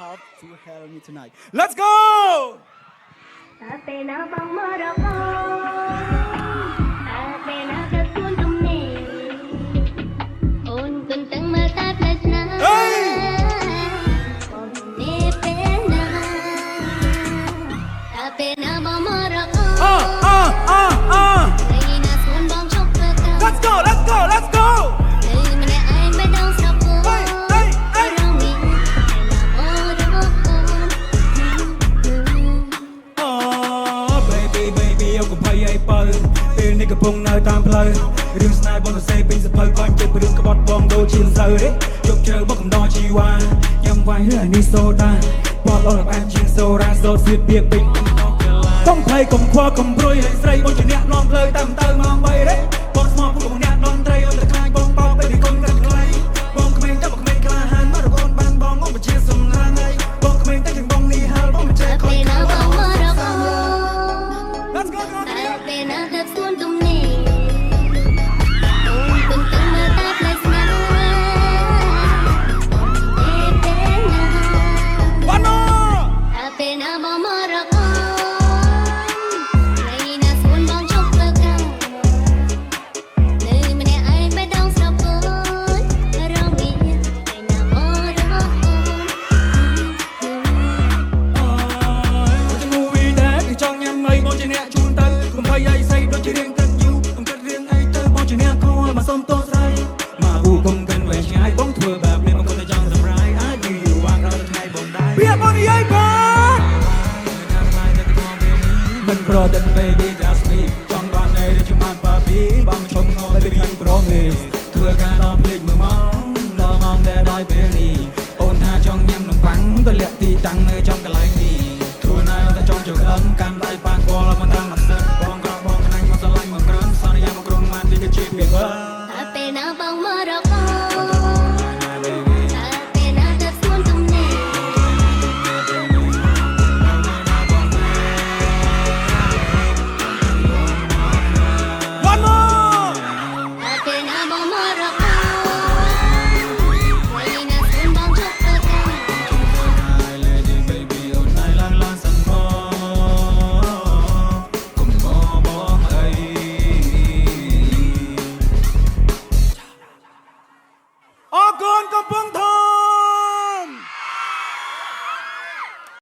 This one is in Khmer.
have to help me tonight. Let's go! តែពេលណាបងមករកអូតែពេលណាក៏ទួនទំនេរអូនគន់ទាំងមើលតែផ្លែស្នាបងនេះពេលណាតែពេលណាបងមករកអូថ្ងៃណាស្មិនបងជប់ធ្វើការ Let's go! Let's go! Let's go! នៅម្នាក់ឯងមិនដឹងស្រាប់អូនរងនេះឯណាមករកអូ baby baby យកកំភៃឲ្យបើពេលនេះកំពុងនៅតាមផ្លូវរឿងស្នេហ៍បងសរសេរពេញសភៅបាញ់ចិត្តរឿងក្បត់បងដូចជាសៅទេយកជ្រៅមកកំដរជីវ៉ាញ៉ាំវាយឬអានេះសូដាបបអូនបានជាងសូរ៉ាសូតស្វៀតបៀកពេញកំភៃកំខ្វល់កំព្រួយឲ្យស្រីបងជាអ្នកនាំផ្លូវតាមទៅមក3ទេបងស្មោះពុកបងអ្នកនាំត្រីអូនតែខ្លាចបងបោកពេលនេះកូនកាត់ខ្លៃបងក្មេងតែក្មេងក្លាហានមករកអូនបានបងមកជាសំឡាងហើយបងក្មេងតែជាងបងនេះហាលបងមិនចេះខុស ពេលណាបងមករកអូ Let's go តែពេលណាទៅទួនទំនេរអូនគន់ទាំងមើលតែផ្លែស្នាពេលណា One more តែពេលណាបងមករកអូថ្ងៃណាស្មិនបងជប់ធ្វើការនៅម្នាក់ឯងមិនដឹងស្រាប់អូនរងនេះថ្ងៃណាមករកអូ จะงูวีแดงจองยังไงบอลจะเนี่ยจูนเตอร์กุมพายใส่โดนจะเรียงกันอยู่ต้องกัดเรียงไอเตอร์บอลจะเนี่ยคอยมาส้มโต๊ะใส่มาบูกงกันไว้ใช้บ้องทั่วแบบนี้บางคนจะจองทำร้ายอายุอยู่วางเราจะไทยบ่ได้เบียบอลใหญ่ปะมันโปรดแต่ baby just me จองบ้านในเรื่องมันปาปีบ้านชมงอเลยเป็นโปรเมสเพื่อการรอเพลงมือมองรอมองแต่ได้เป็นนี่โอนหาจองยังหนุ่มฟังตัวเลี้ยตีตังในจอง